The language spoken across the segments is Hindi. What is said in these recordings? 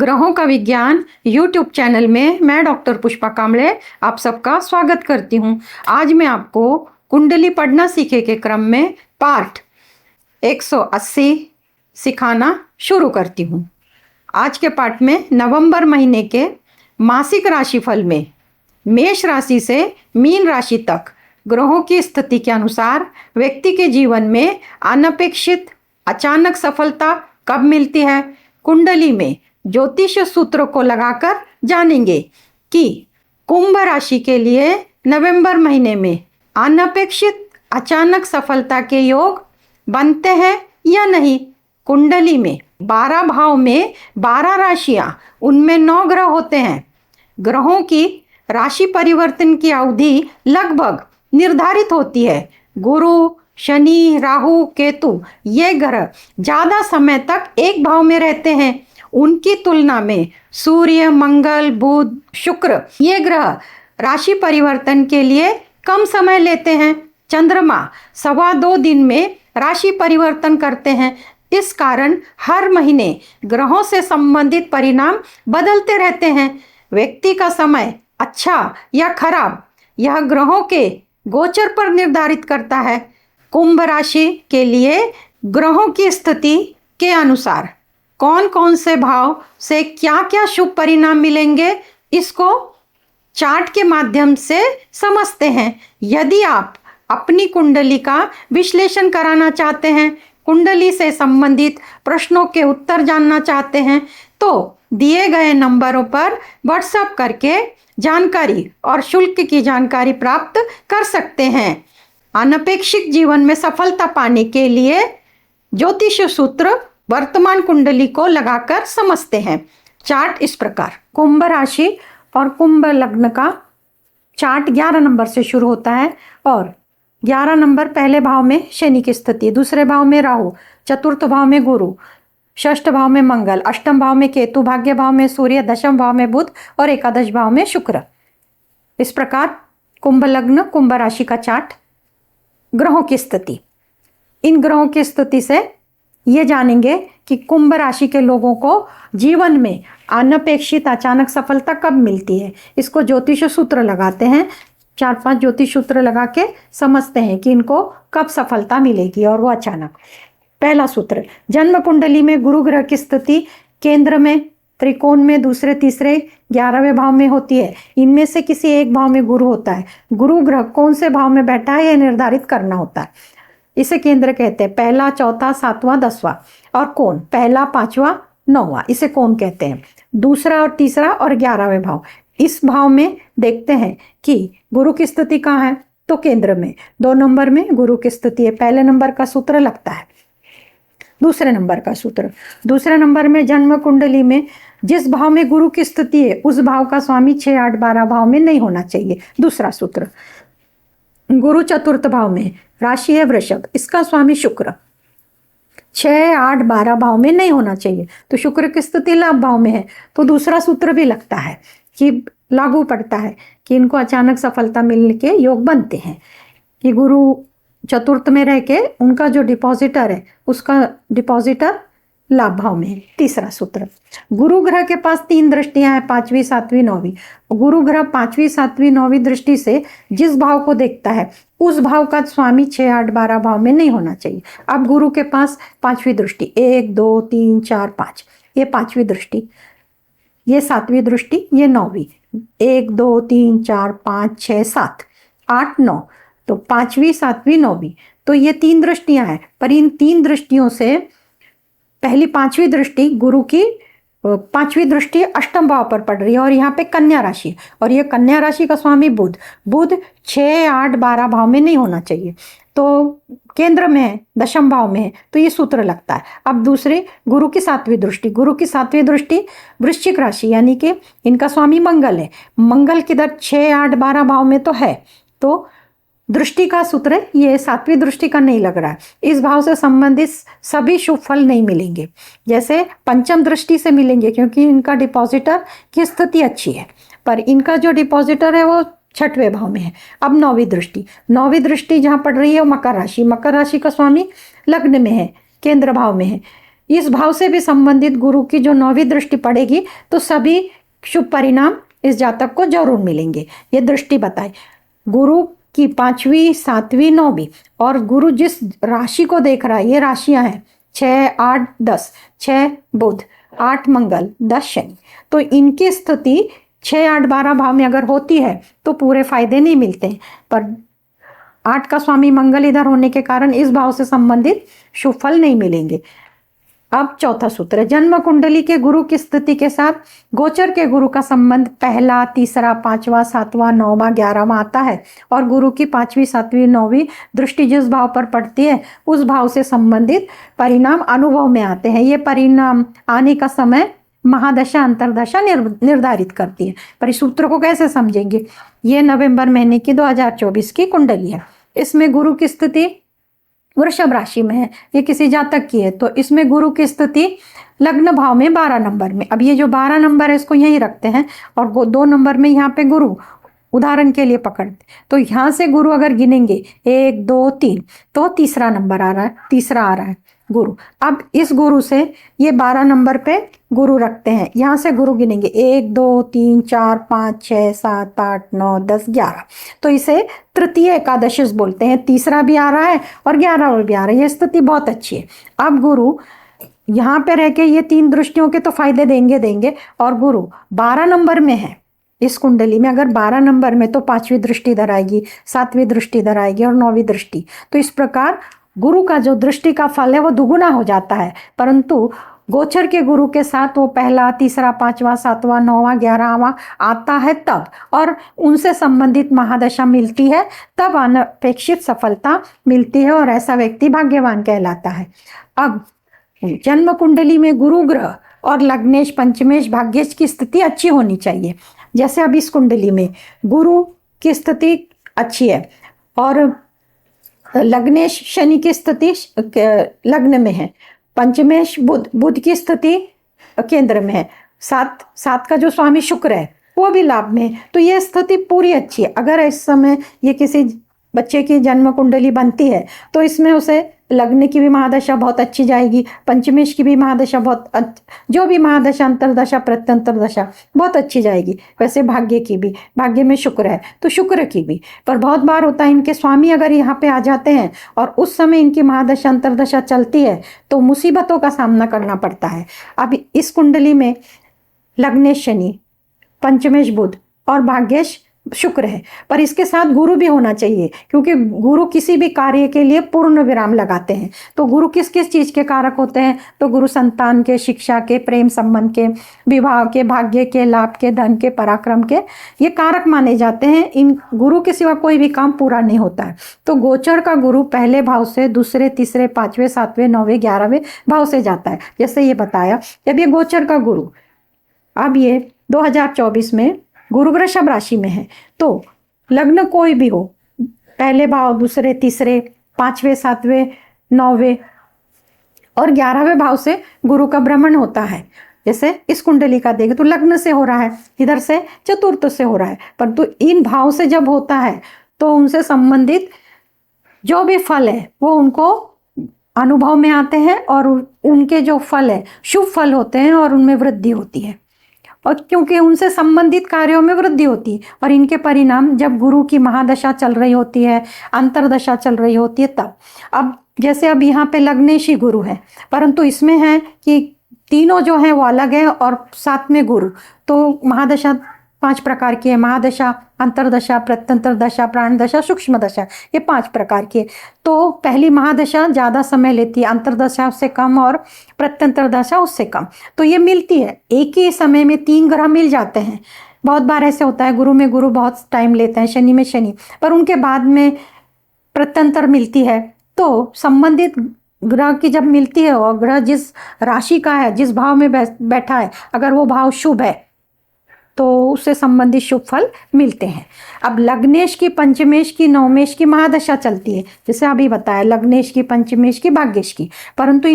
ग्रहों का विज्ञान यूट्यूब चैनल में मैं डॉक्टर पुष्पा कांबळे आप सबका स्वागत करती हूँ। आज मैं आपको कुंडली पढ़ना सीखे के क्रम में पार्ट 180 सिखाना शुरू करती हूँ। आज के पार्ट में नवंबर महीने के मासिक राशिफल में मेष राशि से मीन राशि तक ग्रहों की स्थिति के अनुसार व्यक्ति के जीवन में अनपेक्षित अचानक सफलता कब मिलती है, कुंडली में ज्योतिष सूत्र को लगाकर जानेंगे कि कुंभ राशि के लिए नवंबर महीने में अनपेक्षित अचानक सफलता के योग बनते हैं या नहीं। कुंडली में 12 भाव में 12 राशियां, उनमें 9 ग्रह होते हैं। ग्रहों की राशि परिवर्तन की अवधि लगभग निर्धारित होती है। गुरु, शनि, राहु, केतु ये ग्रह ज़्यादा समय तक एक भाव में रहते हैं। उनकी तुलना में सूर्य, मंगल, बुध, शुक्र ये ग्रह राशि परिवर्तन के लिए कम समय लेते हैं। चंद्रमा 2.25 दिन में राशि परिवर्तन करते हैं। इस कारण हर महीने ग्रहों से संबंधित परिणाम बदलते रहते हैं। व्यक्ति का समय अच्छा या खराब यह ग्रहों के गोचर पर निर्धारित करता है। कुंभ राशि के लिए ग्रहों की स्थिति के अनुसार कौन कौन से भाव से क्या क्या शुभ परिणाम मिलेंगे, इसको चार्ट के माध्यम से समझते हैं। यदि आप अपनी कुंडली का विश्लेषण कराना चाहते हैं, कुंडली से संबंधित प्रश्नों के उत्तर जानना चाहते हैं, तो दिए गए नंबरों पर व्हाट्सएप करके जानकारी और शुल्क की जानकारी प्राप्त कर सकते हैं। अनपेक्षित जीवन में सफलता पाने के लिए ज्योतिष सूत्र वर्तमान कुंडली को लगाकर समझते हैं। चार्ट इस प्रकार, कुंभ राशि और कुंभ लग्न का चार्ट 11 नंबर से शुरू होता है और 11 नंबर पहले भाव में शनि की स्थिति, दूसरे भाव में राहु, चतुर्थ भाव में गुरु, षष्ठ भाव में मंगल, अष्टम भाव में केतु, भाग्य भाव में सूर्य, दशम भाव में बुध और एकादश भाव में शुक्र। इस प्रकार कुंभ लग्न कुंभ राशि का चार्ट। ग्रहों की स्थिति, इन ग्रहों की स्थिति से ये जानेंगे कि कुंभ राशि के लोगों को जीवन में अनपेक्षित अचानक सफलता कब मिलती है। इसको ज्योतिष सूत्र लगाते हैं, 4-5 ज्योतिष सूत्र लगा के समझते हैं कि इनको कब सफलता मिलेगी और वो अचानक। पहला सूत्र, जन्म कुंडली में गुरु ग्रह की स्थिति केंद्र में, त्रिकोण में, दूसरे तीसरे 11वें भाव में होती है। इनमें से किसी एक भाव में गुरु होता है। गुरु ग्रह कौन से भाव में बैठा है यह निर्धारित करना होता है। इसे केंद्र कहते हैं। पहला, चौथा, 7वां, 10वां। और कोण, पहला, 5वां, 9वां, इसे कोण कहते हैं। दूसरा और तीसरा और 11वें भाव, इस भाव में देखते हैं कि गुरु की स्थिति कहाँ है, तो केंद्र में 2 नंबर में गुरु की स्थिति है। पहले नंबर का सूत्र लगता है। दूसरे नंबर का सूत्र, दूसरे नंबर में जन्म कुंडली में जिस भाव में गुरु की स्थिति है उस भाव का स्वामी 6, 8, 12 भाव में नहीं होना चाहिए। दूसरा सूत्र, गुरु चतुर्थ भाव में, राशि है वृषभ, इसका स्वामी शुक्र 6, 8, 12 भाव में नहीं होना चाहिए। तो शुक्र की स्थिति लाभ भाव में है, तो दूसरा सूत्र भी लगता है कि लागू पड़ता है कि इनको अचानक सफलता मिलने के योग बनते हैं कि गुरु चतुर्थ में रह के उनका जो डिपॉजिटर है उसका डिपॉजिटर लाभ भाव में है। तीसरा सूत्र, गुरु ग्रह के पास 3 दृष्टियां हैं, 5वीं, 7वीं, 9वीं। गुरु ग्रह 5वीं, 7वीं, 9वीं दृष्टि से जिस भाव को देखता है उस भाव का स्वामी 6, 8, 12 भाव में नहीं होना चाहिए। अब गुरु के पास 5वीं दृष्टि, 1, 2, 3, 4, 5, ये 5वीं दृष्टि, ये 7वीं दृष्टि, ये 9वीं, 1, 2, 3, 4, 5, 6, 7, 8, 9, तो 5वीं, 7वीं, 9वीं, तो ये 3 दृष्टियां हैं। पर इन 3 दृष्टियों से पहली 5वीं दृष्टि गुरु की 5वीं दृष्टि अष्टम भाव पर पड़ रही है और यहाँ पे कन्या राशि, और ये कन्या राशि का स्वामी बुध, बुध 6, 8, 12 भाव में नहीं होना चाहिए, तो केंद्र में है, दशम भाव में है, तो ये सूत्र लगता है। अब दूसरे गुरु की 7वीं दृष्टि, गुरु की 7वीं दृष्टि वृश्चिक राशि यानी कि इनका स्वामी मंगल है। मंगल किधर 6, 8, 12 भाव में तो है, तो दृष्टि का सूत्र ये 7वीं दृष्टि का नहीं लग रहा है। इस भाव से संबंधित सभी शुभ फल नहीं मिलेंगे, जैसे पंचम दृष्टि से मिलेंगे क्योंकि इनका डिपॉजिटर की स्थिति अच्छी है, पर इनका जो डिपॉजिटर है वो 6वें भाव में है। अब 9वीं दृष्टि, 9वीं दृष्टि जहाँ पड़ रही है वो मकर राशि, मकर राशि का स्वामी लग्न में है, केंद्र भाव में है। इस भाव से भी संबंधित गुरु की जो 9वीं दृष्टि पड़ेगी तो सभी शुभ परिणाम इस जातक को जरूर मिलेंगे। ये दृष्टि बताए गुरु की 5वीं 7वीं 9वीं, और गुरु जिस राशि को देख रहा है, ये राशियां हैं 6 8 10, 6 बुध, 8 मंगल, 10 शनि। तो इनकी स्थिति 6 8 12 भाव में अगर होती है तो पूरे फायदे नहीं मिलते हैं, पर 8 का स्वामी मंगल इधर होने के कारण इस भाव से संबंधित शुभ फल नहीं मिलेंगे। अब चौथा सूत्र है, जन्म कुंडली के गुरु की स्थिति के साथ गोचर के गुरु का संबंध पहला, तीसरा, 5वां, 7वां, 9वां, 11वां आता है, और गुरु की 5वीं 7वीं 9वीं दृष्टि जिस भाव पर पड़ती है उस भाव से संबंधित परिणाम अनुभव में आते हैं। ये परिणाम आने का समय महादशा अंतरदशा निर्धारित करती है। पर इस सूत्र को कैसे समझेंगे? ये नवंबर महीने की 2024 की कुंडली है। इसमें गुरु की स्थिति वृषभ राशि में है, ये किसी जातक की है, तो इसमें गुरु की स्थिति लग्न भाव में 12 नंबर में। अब ये जो 12 नंबर है इसको यहीं रखते हैं, और 2 नंबर में यहाँ पे गुरु उदाहरण के लिए पकड़ते, तो यहाँ से गुरु अगर गिनेंगे 1 2 3 तो तीसरा नंबर आ रहा है, तीसरा आ रहा है गुरु। अब इस गुरु से ये 12 नंबर पे गुरु रखते हैं, यहाँ से गुरु गिनेंगे 1 2 3 4 5 6 7 8 9 10 11, तो इसे तृतीय एकादशी बोलते हैं। तीसरा भी आ रहा है और 11 भी आ रहा है, ये स्थिति बहुत अच्छी है। अब गुरु यहाँ पे रह के ये 3 दृष्टियों के तो फायदे देंगे, और गुरु 12 नंबर में है इस कुंडली में। अगर 12 नंबर में तो 5वीं दृष्टि इधर आएगी, 7वीं दृष्टि इधर आएगी और 9वीं दृष्टि। तो इस प्रकार गुरु का जो दृष्टि का फल है वो दुगुना हो जाता है। परंतु गोचर के गुरु के साथ वो पहला, तीसरा, 5वां, 7वां, 9वां, 11वां आता है तब, और उनसे संबंधित महादशा मिलती है तब अनपेक्षित सफलता मिलती है, और ऐसा व्यक्ति भाग्यवान कहलाता है। अब जन्म कुंडली में गुरु ग्रह और लग्नेश, पंचमेश, भाग्येश की स्थिति अच्छी होनी चाहिए। जैसे अब इस कुंडली में गुरु की स्थिति अच्छी है और लग्नेश शनि की स्थिति लग्न में है, पंचमेश बुध की स्थिति केंद्र में है, सात का जो स्वामी शुक्र है वो भी लाभ में है। तो ये स्थिति पूरी अच्छी है। अगर इस समय ये किसी बच्चे की जन्म कुंडली बनती है तो इसमें उसे लग्न की भी महादशा बहुत अच्छी जाएगी, पंचमेश की भी महादशा जो भी महादशा अंतरदशा प्रत्यंतरदशा बहुत अच्छी जाएगी। वैसे भाग्य की भी, भाग्य में शुक्र है तो शुक्र की भी। पर बहुत बार होता है इनके स्वामी अगर यहाँ पे आ जाते हैं और उस समय इनकी महादशा अंतरदशा चलती है तो मुसीबतों का सामना करना पड़ता है। अब इस कुंडली में लग्नेश शनि, पंचमेश बुध और भाग्येश शुक्र है, पर इसके साथ गुरु भी होना चाहिए, क्योंकि गुरु किसी भी कार्य के लिए पूर्ण विराम लगाते हैं। तो गुरु किस किस चीज के कारक होते हैं? तो गुरु संतान के, शिक्षा के, प्रेम संबंध के, विवाह के, भाग्य के, लाभ के, धन के, पराक्रम के, ये कारक माने जाते हैं। इन गुरु के सिवा कोई भी काम पूरा नहीं होता है। तो गोचर का गुरु पहले भाव से दूसरे, तीसरे, 5वें, 7वें, 9वें, 11वें भाव से जाता है। जैसे ये बताया, जब ये गोचर का गुरु अब ये 2024 में गुरु वृषभ राशि में है, तो लग्न कोई भी हो, पहले भाव, दूसरे, तीसरे, 5वें, 7वें, 9वें और 11वें भाव से गुरु का भ्रमण होता है। जैसे इस कुंडली का देखें तो लग्न से हो रहा है, इधर से चतुर्थ से हो रहा है, परंतु इन भाव से जब होता है तो उनसे संबंधित जो भी फल है वो उनको अनुभव में आते हैं, और उनके जो फल है शुभ फल होते हैं और उनमें वृद्धि होती है, और क्योंकि उनसे संबंधित कार्यों में वृद्धि होती है। और इनके परिणाम जब गुरु की महादशा चल रही होती है, अंतरदशा चल रही होती है तब। अब जैसे अब यहाँ पे लग्नेशी गुरु है, परंतु इसमें है कि तीनों जो है वो अलग है और साथ में गुरु। तो महादशा 5 प्रकार की है, महादशा, अंतरदशा, प्रत्यंतर दशा, प्राण दशा, सूक्ष्म दशा, ये 5 प्रकार की है। तो पहली महादशा ज़्यादा समय लेती है, अंतरदशा उससे कम और प्रत्यंतर दशा उससे कम। तो ये मिलती है, एक ही समय में 3 ग्रह मिल जाते हैं। बहुत बार ऐसे होता है, गुरु में गुरु बहुत टाइम लेते हैं, शनि में शनि, पर उनके बाद में प्रत्यंतर मिलती है। तो संबंधित ग्रह की जब मिलती है और ग्रह जिस राशि का है, जिस भाव में बैठा है, अगर वो भाव शुभ है तो उससे संबंधित शुभ फल मिलते हैं। अब लग्नेश की, पंचमेश की, नवमेश की महादशा चलती है, जैसे अभी बताया, लग्नेश की, पंचमेश की, भाग्येश की, परंतु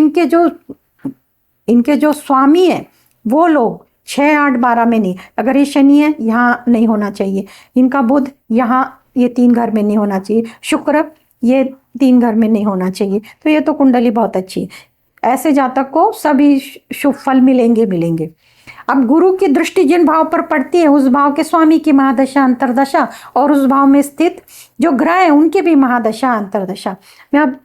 इनके जो स्वामी है वो लोग 6 8 12 में नहीं। अगर ये शनि है यहाँ नहीं होना चाहिए, इनका बुध यहाँ ये 3 घर में नहीं होना चाहिए, शुक्र ये 3 घर में नहीं होना चाहिए। तो ये तो कुंडली बहुत अच्छी है। ऐसे जातक को सभी शुभ फल मिलेंगे। अब गुरु की दृष्टि जिन भाव पर पड़ती है उस भाव के स्वामी की महादशा अंतरदशा और उस भाव में स्थित जो ग्रह है उनकी भी महादशा अंतरदशा में अब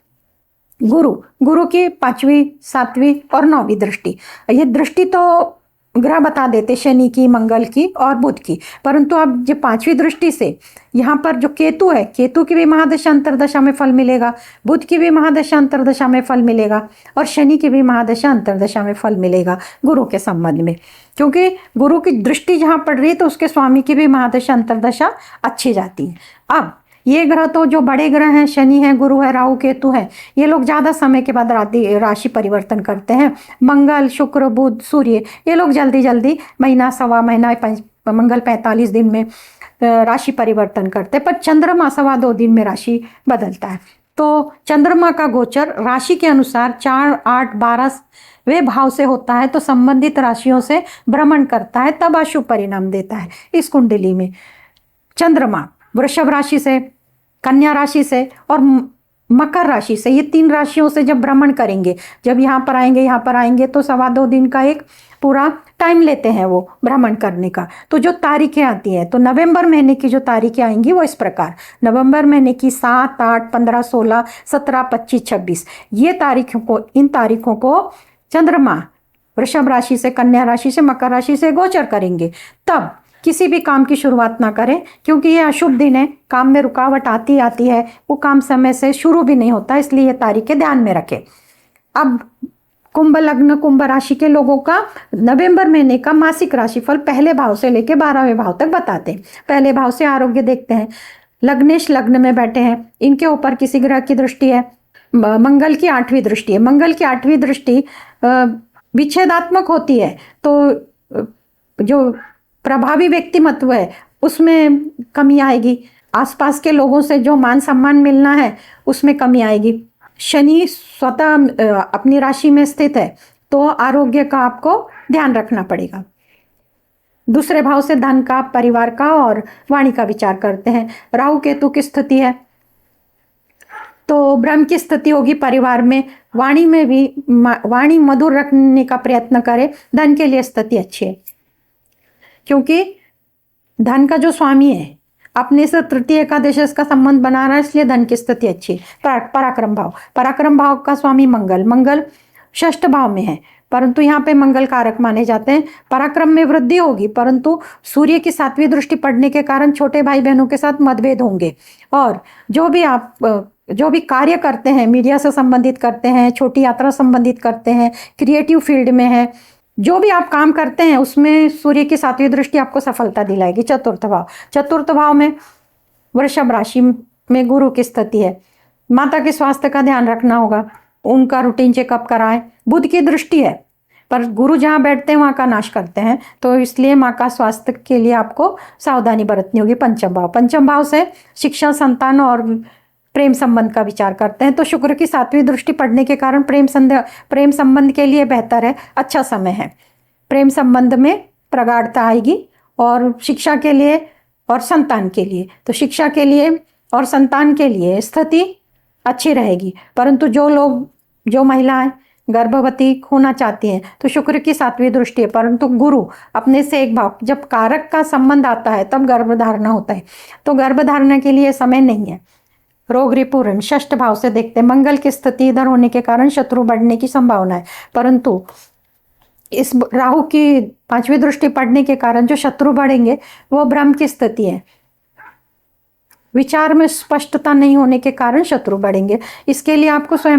गुरु की 5वीं 7वीं और 9वीं दृष्टि, ये दृष्टि तो ग्रह बता देते शनि की, मंगल की और बुध की, परंतु अब जो 5वीं दृष्टि से यहाँ पर जो केतु है, केतु की भी महादशा अंतरदशा में फल मिलेगा, बुध की भी महादशा अंतरदशा में फल मिलेगा और शनि की भी महादशा अंतरदशा में फल मिलेगा गुरु के संबंध में, क्योंकि गुरु की दृष्टि जहाँ पड़ रही है तो उसके स्वामी की भी महादशा अंतरदशा अच्छी जाती है। अब ये ग्रह तो जो बड़े ग्रह हैं, शनि है, गुरु है, राहु केतु है, ये लोग ज़्यादा समय के बाद राशि परिवर्तन करते हैं। मंगल, शुक्र, बुध, सूर्य, ये लोग जल्दी जल्दी महीना सवा महीना, मंगल 45 दिन में राशि परिवर्तन करते हैं, पर चंद्रमा सवा 2 दिन में राशि बदलता है। तो चंद्रमा का गोचर राशि के अनुसार 4, 8, 12 वे भाव से होता है, तो संबंधित राशियों से भ्रमण करता है, तब अशुभ परिणाम देता है। इस कुंडली में चंद्रमा वृषभ राशि से, कन्या राशि से और मकर राशि से, ये 3 राशियों से जब भ्रमण करेंगे, जब यहाँ पर आएंगे तो सवा 2 दिन का एक पूरा टाइम लेते हैं वो भ्रमण करने का। तो जो तारीखें आती हैं, तो नवंबर महीने की जो तारीखें आएंगी वो इस प्रकार, नवंबर महीने की 7, 8, 15, 16, 17, 25, 26, ये तारीखों को, इन तारीखों को चंद्रमा वृषभ राशि से, कन्या राशि से, मकर राशि से गोचर करेंगे। तब किसी भी काम की शुरुआत ना करें, क्योंकि ये अशुभ दिन है, काम में रुकावट आती है, वो काम समय से शुरू भी नहीं होता, इसलिए ये तारीखें ध्यान में रखें। अब कुंभ लग्न, कुंभ राशि के लोगों का नवंबर महीने का मासिक राशिफल पहले भाव से लेकर 12वें भाव तक बताते हैं। पहले भाव से आरोग्य देखते हैं। लग्नेश लग्न में बैठे हैं, इनके ऊपर किसी ग्रह की दृष्टि है, मंगल की 8वीं दृष्टि है। मंगल की 8वीं दृष्टि विच्छेदात्मक होती है, तो जो प्रभावी व्यक्तिमत्व है उसमें कमी आएगी, आसपास के लोगों से जो मान सम्मान मिलना है उसमें कमी आएगी। शनि स्वतः अपनी राशि में स्थित है, तो आरोग्य का आपको ध्यान रखना पड़ेगा। दूसरे भाव से धन का, परिवार का और वाणी का विचार करते हैं। राहु केतु की स्थिति है, तो ब्रह्म की स्थिति होगी परिवार में। वाणी में भी वाणी मधुर रखने का प्रयत्न करें। धन के लिए स्थिति अच्छी है, क्योंकि धन का जो स्वामी है अपने से तृतीय एकादश का संबंध बना रहा है, इसलिए धन की स्थिति अच्छी है। पराक्रम भाव का स्वामी मंगल 6ठ भाव में है, परंतु यहाँ पे मंगल कारक माने जाते हैं। पराक्रम में वृद्धि होगी, परंतु सूर्य की 7वीं दृष्टि पड़ने के कारण छोटे भाई बहनों के साथ मतभेद होंगे। और जो भी कार्य करते हैं, मीडिया से संबंधित करते हैं, छोटी यात्रा संबंधित करते हैं, क्रिएटिव फील्ड में है, जो भी आप काम करते हैं उसमें सूर्य की 7वीं दृष्टि आपको सफलता दिलाएगी। चतुर्थ भाव में वृषभ राशि में गुरु की स्थिति है। माता के स्वास्थ्य का ध्यान रखना होगा, उनका रूटीन चेकअप कराएं। बुध की दृष्टि है, पर गुरु जहाँ बैठते हैं वहाँ का नाश करते हैं, तो इसलिए माँ का स्वास्थ्य के लिए आपको सावधानी बरतनी होगी। पंचम भाव से शिक्षा, संतान और प्रेम संबंध का विचार करते हैं, तो शुक्र की 7वीं दृष्टि पड़ने के कारण प्रेम संबंध के लिए बेहतर है, अच्छा समय है। प्रेम संबंध में प्रगाढ़ता आएगी और शिक्षा के लिए और संतान के लिए, तो शिक्षा के लिए और संतान के लिए स्थिति अच्छी रहेगी। परंतु जो महिलाएं गर्भवती होना चाहती हैं तो शुक्र की 7वीं दृष्टि है, परंतु गुरु अपने से एक भाव, जब कारक का संबंध आता है तब गर्भधारणा होता है, तो गर्भधारणा के लिए समय नहीं है। रोग रिपूर्ण 6ठ भाव से देखते हैं। मंगल की स्थिति इधर होने के कारण शत्रु बढ़ने की संभावना है, परंतु इस राहु की 5वीं दृष्टि पड़ने के कारण जो शत्रु बढ़ेंगे वो ब्रह्म की स्थिति है। विचार में स्पष्टता नहीं होने के कारण शत्रु बढ़ेंगे। इसके लिए आपको स्वयं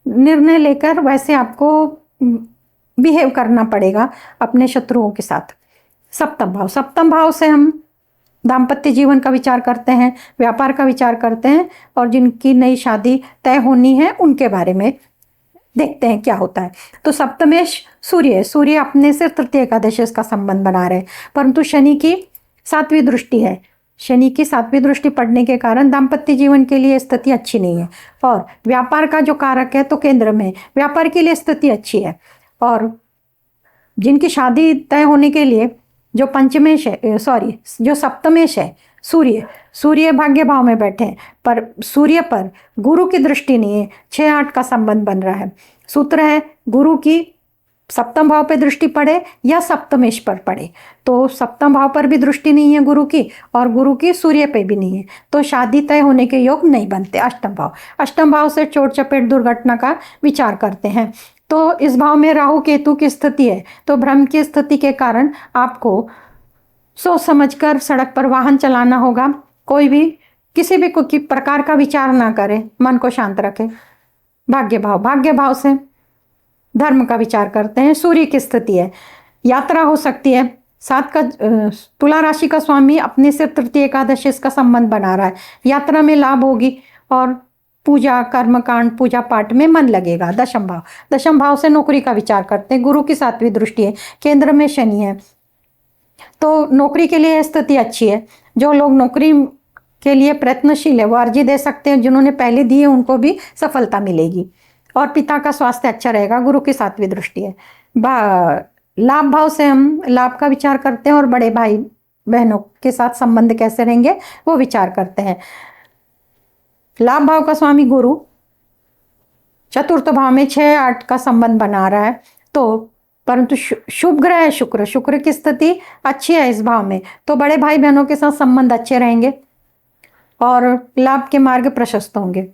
निर्णय लेकर वैसे आपको बिहेव करना पड़ेगा अपने शत्रुओं के साथ। सप्तम भाव से हम दाम्पत्य जीवन का विचार करते हैं, व्यापार का विचार करते हैं, और जिनकी नई शादी तय होनी है उनके बारे में देखते हैं क्या होता है। तो सप्तमेश सूर्य अपने से तृतीय एकादश का संबंध बना रहे, परंतु शनि की 7वीं दृष्टि है। शनि की 7वीं दृष्टि पड़ने के कारण दाम्पत्य जीवन के लिए स्थिति अच्छी नहीं है। और व्यापार का जो कारक है तो केंद्र में, व्यापार के लिए स्थिति अच्छी है। और जिनकी शादी तय होने के लिए जो सप्तमेश है सूर्य, सूर्य भाग्य भाव में बैठे हैं, पर सूर्य पर गुरु की दृष्टि नहीं है, 6-8 का संबंध बन रहा है। सूत्र है गुरु की सप्तम भाव पे दृष्टि पड़े या सप्तमेश पर पड़े, तो सप्तम भाव पर भी दृष्टि नहीं है गुरु की, और गुरु की सूर्य पे भी नहीं है, तो शादी तय होने के योग नहीं बनते। अष्टम भाव से चोट चपेट दुर्घटना का विचार करते हैं। तो इस भाव में राहु केतु की स्थिति है, तो भ्रम की स्थिति के कारण आपको सोच समझकर सड़क पर वाहन चलाना होगा। कोई भी किसी भी प्रकार का विचार ना करे, मन को शांत रखे। भाग्य भाव से धर्म का विचार करते हैं। सूर्य की स्थिति है, यात्रा हो सकती है। तुला राशि का स्वामी अपने से तृतीय एकादशी इसका संबंध बना रहा है, यात्रा में लाभ होगी और पूजा कर्मकांड पूजा पाठ में मन लगेगा। दशम भाव से नौकरी का विचार करते हैं। गुरु की 7वीं दृष्टि है, केंद्र में शनि है, तो नौकरी के लिए स्थिति अच्छी है। जो लोग नौकरी के लिए प्रयत्नशील है वो अर्जी दे सकते हैं, जिन्होंने पहले दी है उनको भी सफलता मिलेगी। और पिता का स्वास्थ्य अच्छा रहेगा, गुरु की 7वीं दृष्टि है। लाभ भाव से हम लाभ का विचार करते हैं और बड़े भाई बहनों के साथ संबंध कैसे रहेंगे वो विचार करते हैं। लाभ भाव का स्वामी गुरु चतुर्थ भाव में 6-8 का संबंध बना रहा है, तो परंतु शुभ ग्रह है शुक्र की स्थिति अच्छी है इस भाव में, तो बड़े भाई बहनों के साथ संबंध अच्छे रहेंगे और लाभ के मार्ग प्रशस्त होंगे।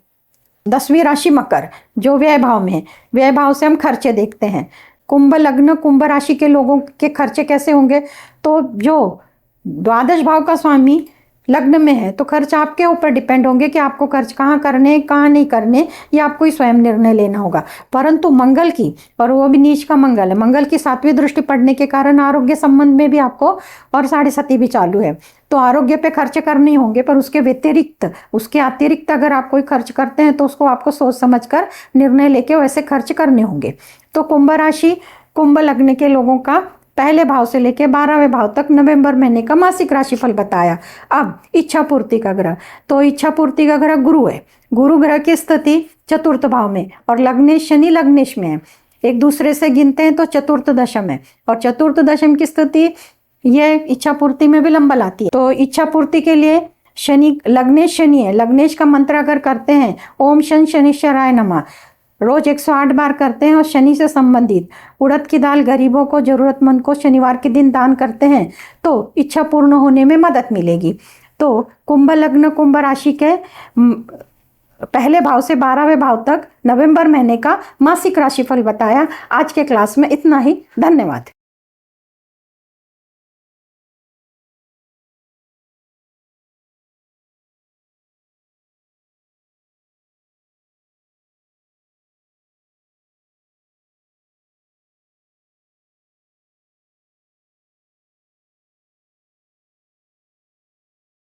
10वीं राशि मकर, जो व्यय भाव में है, व्यय भाव से हम खर्चे देखते हैं। कुंभ लग्न कुंभ राशि के लोगों के खर्चे कैसे होंगे, तो जो द्वादश भाव का स्वामी लग्न में है तो खर्च आपके ऊपर डिपेंड होंगे कि आपको खर्च कहाँ करने कहाँ नहीं करने, ये आपको ही स्वयं निर्णय लेना होगा। परंतु मंगल की, और वो भी नीच का मंगल है, मंगल की 7वीं दृष्टि पड़ने के कारण आरोग्य संबंध में भी आपको, और 7.5 भी चालू है, तो आरोग्य पे खर्च करने होंगे। पर उसके अतिरिक्त अगर आप कोई खर्च करते हैं तो उसको आपको सोच समझकर निर्णय लेके वैसे खर्च करने होंगे। तो कुंभ राशि कुंभ लग्न के लोगों का पहले भाव से लेकर 12वें भाव तक नवंबर महीने का मासिक राशिफल बताया। अब इच्छा पूर्ति का ग्रह, तो इच्छा पूर्ति का ग्रह गुरु है। गुरु ग्रह की स्थिति चतुर्थ भाव में और लग्नेश शनि लग्नेश में है, एक दूसरे से गिनते हैं तो चतुर्थ दशम है, और चतुर्थ दशम की स्थिति ये इच्छा पूर्ति में विलंब लाती है। तो इच्छा पूर्ति के लिए लग्नेश शनि है, लग्नेश का मंत्र अगर करते हैं ओम शनिश्चराय नमः, रोज 108 बार करते हैं और शनि से संबंधित उड़द की दाल गरीबों को जरूरतमंद को शनिवार के दिन दान करते हैं तो इच्छा पूर्ण होने में मदद मिलेगी। तो कुंभ लग्न कुंभ राशि के पहले भाव से 12वें भाव तक नवंबर महीने का मासिक राशिफल बताया। आज के क्लास में इतना ही, धन्यवाद।